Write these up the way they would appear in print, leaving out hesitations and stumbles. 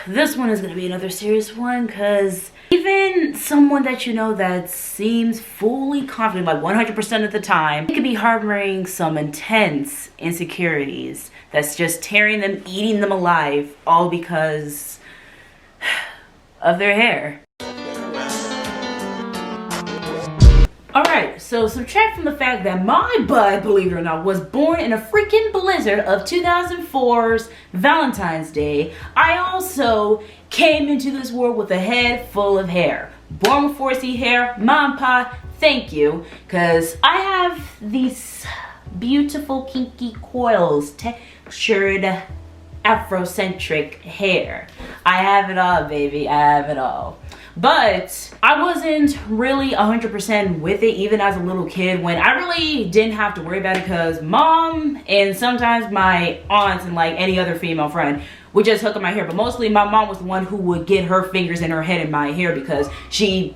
this one is gonna be another serious one, because even someone that you know that seems fully confident, like 100% of the time, they could be harboring some intense insecurities that's just tearing them, eating them alive, all because of their hair. Alright, so subtract from the fact that my bud, believe it or not, was born in a freaking blizzard of 2004's Valentine's Day. I also came into this world with a head full of hair. Born with 4C hair, mom, pa, thank you. Because I have these beautiful kinky coils, textured Afrocentric hair. I have it all, baby, I have it all. But I wasn't really 100% with it even as a little kid, when I really didn't have to worry about it, because mom and sometimes my aunts and like any other female friend would just hook up my hair. But mostly my mom was the one who would get her fingers in her head in my hair, because she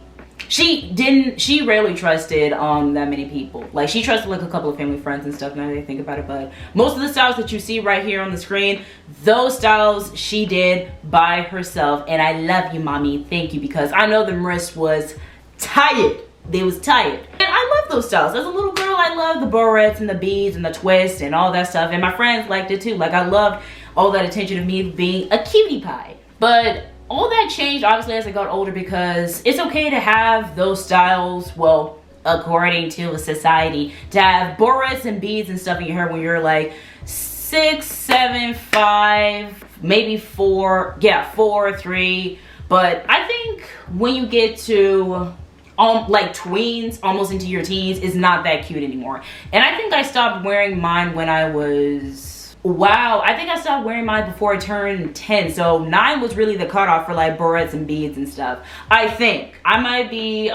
rarely trusted that many people. Like, she trusted like a couple of family friends and stuff, now that I think about it. But most of the styles that you see right here on the screen, those styles she did by herself. And I love you, mommy, thank you, because I know the wrist was tired. They was tired. And I love those styles. As a little girl, I loved the barrettes and the beads and the twists and all that stuff. And my friends liked it too. Like, I loved all that attention of me being a cutie pie. But all that changed obviously as I got older, because it's okay to have those styles, well, according to society, to have barrettes and beads and stuff in your hair when you're like 6, 7, 5, maybe 4, yeah, 4, 3. But I think when you get to like tweens, almost into your teens, it's not that cute anymore. And I think I stopped wearing mine when I was, wow, I think I stopped wearing mine before I turned 10. So 9 was really the cutoff for like barrettes and beads and stuff. I think I might be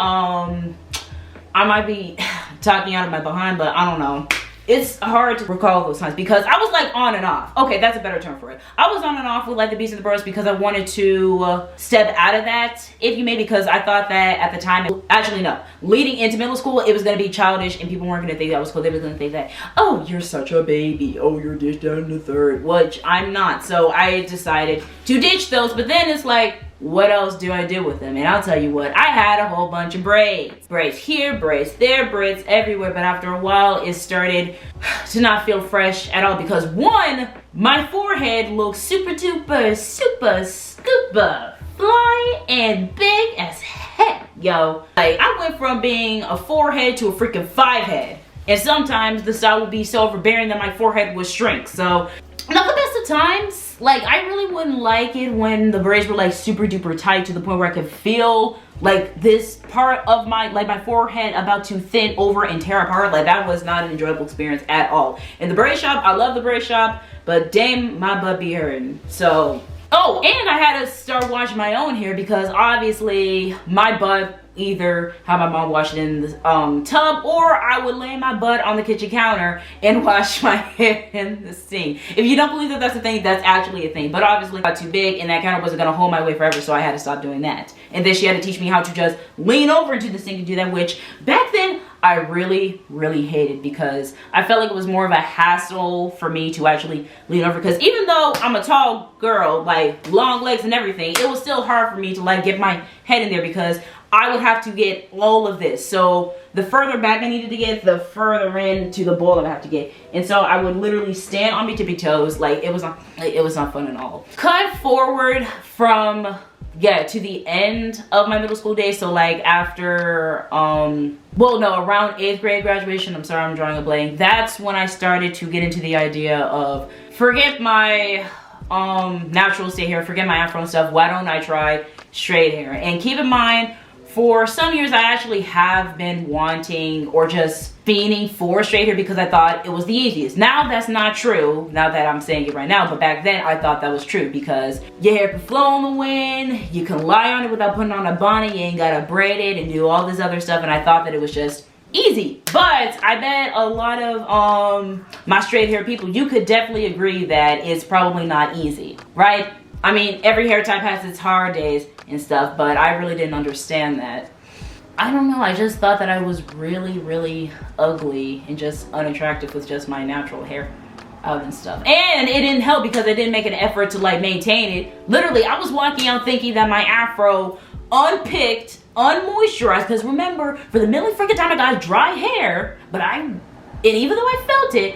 talking out of my behind, but I don't know. It's hard to recall those times, because I was like on and off. Okay, that's a better term for it. I was on and off with like the beads and the barrettes because I wanted to step out of that, if you may, because I thought that at the time, actually no, leading into middle school, it was going to be childish and people weren't going to think that was cool. They were going to think that, oh, you're such a baby, oh, you're this, that, and the third, which I'm not. So I decided to ditch those. But then it's like, what else do I do with them? And I'll tell you what, I had a whole bunch of braids. Braids here, braids there, braids everywhere. But after a while, it started to not feel fresh at all, because one, my forehead looks super duper, super scuba fly and big as heck, yo. Like, I went from being a 4-head to a freaking 5-head. And sometimes the style would be so overbearing that my forehead would shrink. So, not the best of times. Like, I really wouldn't like it when the braids were like super duper tight to the point where I could feel like this part of my, like my forehead about to thin over and tear apart. Like, that was not an enjoyable experience at all. In the braid shop, I love the braid shop, but damn, my butt be hurting. So, oh, and I had to start washing my own hair, because obviously my butt either have my mom wash it in the tub, or I would lay my butt on the kitchen counter and wash my hair in the sink. If you don't believe that that's a thing, that's actually a thing. But obviously it got too big and that counter wasn't gonna hold my weight forever, so I had to stop doing that. And then she had to teach me how to just lean over into the sink and do that, which back then I really hated, because I felt like it was more of a hassle for me to actually lean over, because even though I'm a tall girl, like long legs and everything, it was still hard for me to like get my head in there, because I would have to get all of this. So the further back I needed to get, the further into the bowl I would have to get. And so I would literally stand on my tippy toes. Like, it was not fun at all. Cut forward from, yeah, to the end of my middle school days. So like after, well, no, around 8th grade graduation, I'm sorry, I'm drawing a blank. That's when I started to get into the idea of, forget my natural state hair, forget my afro and stuff, why don't I try straight hair? And keep in mind, for some years I actually have been wanting, or just fiending for straight hair, because I thought it was the easiest. Now that's not true, now that I'm saying it right now, but back then I thought that was true, because your hair can flow in the wind, you can lie on it without putting on a bonnet, you ain't gotta braid it and do all this other stuff, and I thought that it was just easy. But I bet a lot of my straight hair people, you could definitely agree that it's probably not easy, right? I mean, every hair type has its hard days and stuff, but I really didn't understand that. I don't know, I just thought that I was really ugly and just unattractive with just my natural hair. out and stuff. And it didn't help because I didn't make an effort to like maintain it. Literally, I was walking out thinking that my afro unpicked, unmoisturized, because remember, for the million freaking time I got dry hair, and even though I felt it,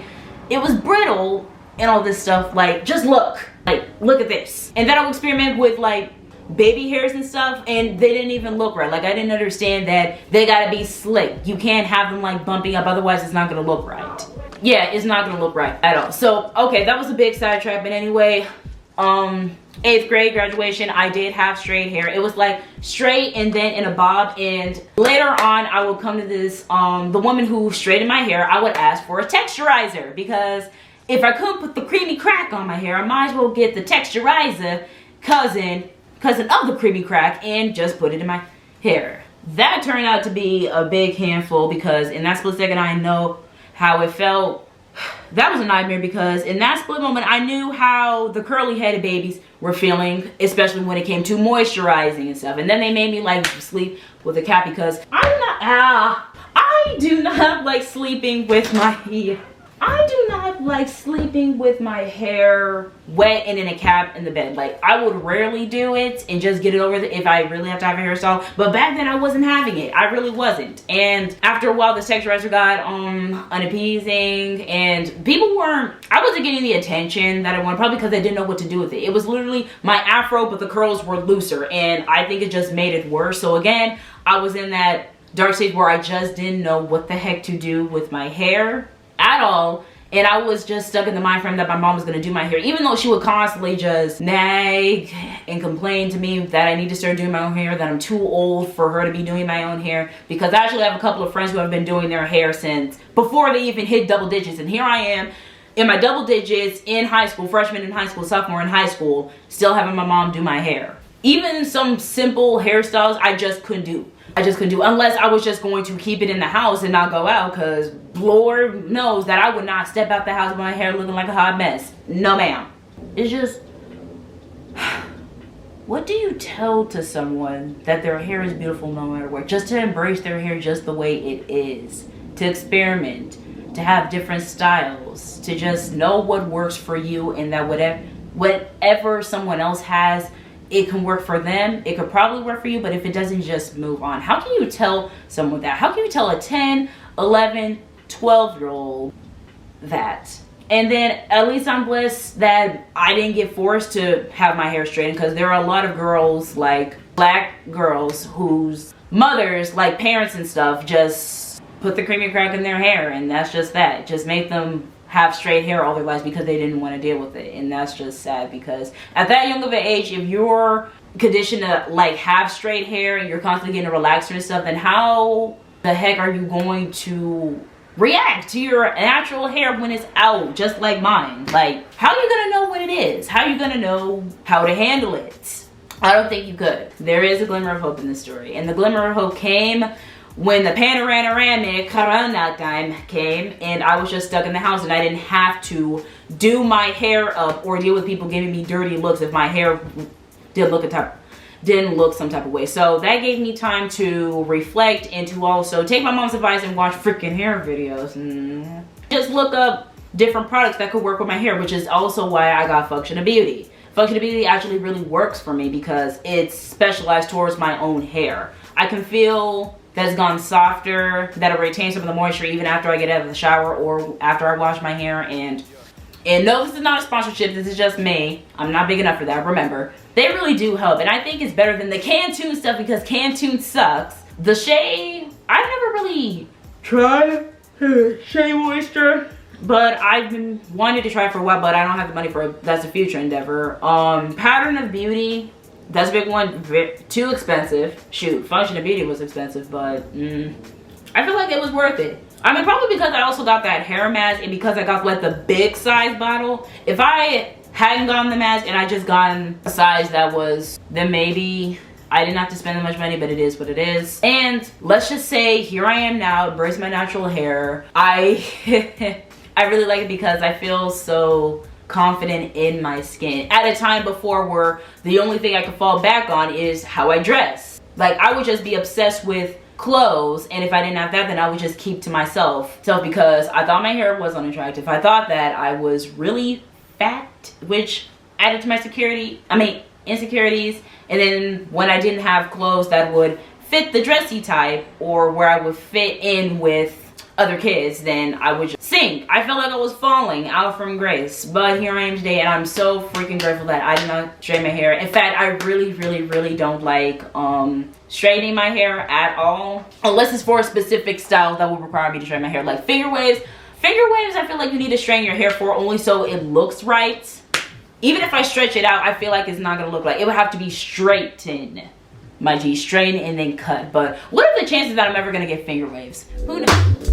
it was brittle and all this stuff. Like, just look at this. And then I would experiment with like baby hairs and stuff, and they didn't even look right. Like, I didn't understand that they gotta be slick. You can't have them like bumping up, otherwise it's not gonna look right. Yeah, it's not gonna look right at all. So, okay, that was a big sidetrack, but anyway, 8th grade graduation, I did have straight hair. It was like straight and then in a bob, and later on I would come to this, the woman who straightened my hair, I would ask for a texturizer, because if I couldn't put the creamy crack on my hair, I might as well get the texturizer cousin of the creamy crack and just put it in my hair. That turned out to be a big handful, because in that split second I know how it felt. That was a nightmare, because in that split moment I knew how the curly headed babies were feeling, especially when it came to moisturizing and stuff. And then they made me like sleep with a cap, because I do not like sleeping with my hair wet and in a cap in the bed. Like, I would rarely do it and just get it over if I really have to have a hairstyle. But back then I wasn't having it. I really wasn't. And after a while the texturizer got unappeasing, and I wasn't getting the attention that I wanted, probably because I didn't know what to do with it. It was literally my afro, but the curls were looser, and I think it just made it worse. So again, I was in that dark stage where I just didn't know what the heck to do with my hair at all. And I was just stuck in the mind frame that my mom was going to do my hair, even though she would constantly just nag and complain to me that I need to start doing my own hair, that I'm too old for her to be doing my own hair, because I actually have a couple of friends who have been doing their hair since before they even hit double digits. And here I am in my double digits in high school, freshman in high school, sophomore in high school, still having my mom do my hair. Even some simple hairstyles I just couldn't do. Unless I was just going to keep it in the house and not go out, because Lord knows that I would not step out the house with my hair looking like a hot mess. No ma'am. It's just, what do you tell to someone that their hair is beautiful no matter what? Just to embrace their hair just the way it is, to experiment, to have different styles, to just know what works for you, and that whatever someone else has, it can work for them. It could probably work for you, but if it doesn't, just move on. How can you tell someone that? How can you tell a 10, 11, 12-year-old that? And then at least I'm blessed that I didn't get forced to have my hair straightened, because there are a lot of girls, like black girls, whose mothers, like parents and stuff, just put the creamy crack in their hair, and that's just that. Just make them have straight hair all their lives because they didn't want to deal with it. And that's just sad, because at that young of an age, if you're conditioned to like have straight hair and you're constantly getting a relaxer and stuff, then how the heck are you going to react to your natural hair when it's out, just like mine? Like, how are you gonna know what it is? How are you gonna know how to handle it? I don't think you could. There is a glimmer of hope in this story, and the glimmer of hope came when the panoramic corona time came, and I was just stuck in the house, and I didn't have to do my hair up or deal with people giving me dirty looks if my hair didn't look some type of way. So that gave me time to reflect and to also take my mom's advice and watch freaking hair videos and just look up different products that could work with my hair, which is also why I got Functional Beauty. Functional Beauty actually really works for me because it's specialized towards my own hair. I can feel that it's gone softer, that it retains some of the moisture even after I get out of the shower or after I wash my hair. And no, this is not a sponsorship, this is just me. I'm not big enough for that, remember. They really do help, and I think it's better than the Canon stuff because Canon sucks. The Shea, I've never really tried Shea Moisture, but I've been wanting to try for a while, but I don't have the money for it. That's a future endeavor. Pattern of Beauty, that's a big one. Too expensive. Shoot, Function of Beauty was expensive, but I feel like it was worth it. I mean, probably because I also got that hair mask and because I got like the big size bottle. If I hadn't gotten the mask and I just gotten a size that was, then maybe I didn't have to spend that much money, but it is what it is. And let's just say here I am now, embrace my natural hair. I really like it because I feel so confident in my skin at a time before where the only thing I could fall back on is how I dress. Like, I would just be obsessed with clothes, and if I didn't have that, then I would just keep to myself. So because I thought my hair was unattractive, I thought that I was really fat, which added to my insecurities. And then when I didn't have clothes that would fit the dressy type, or where I would fit in with other kids, then I would just sink. I felt like I was falling out from grace, but here I am today, and I'm so freaking grateful that I did not straighten my hair. In fact, I really don't like straightening my hair at all, unless it's for a specific style that would require me to straighten my hair, like finger waves. Finger waves, I feel like you need to straighten your hair for, only so it looks right. Even if I stretch it out, I feel like it's not gonna look like it would have to be straightened. My G, straighten and then cut. But what are the chances that I'm ever gonna get finger waves? Who knows?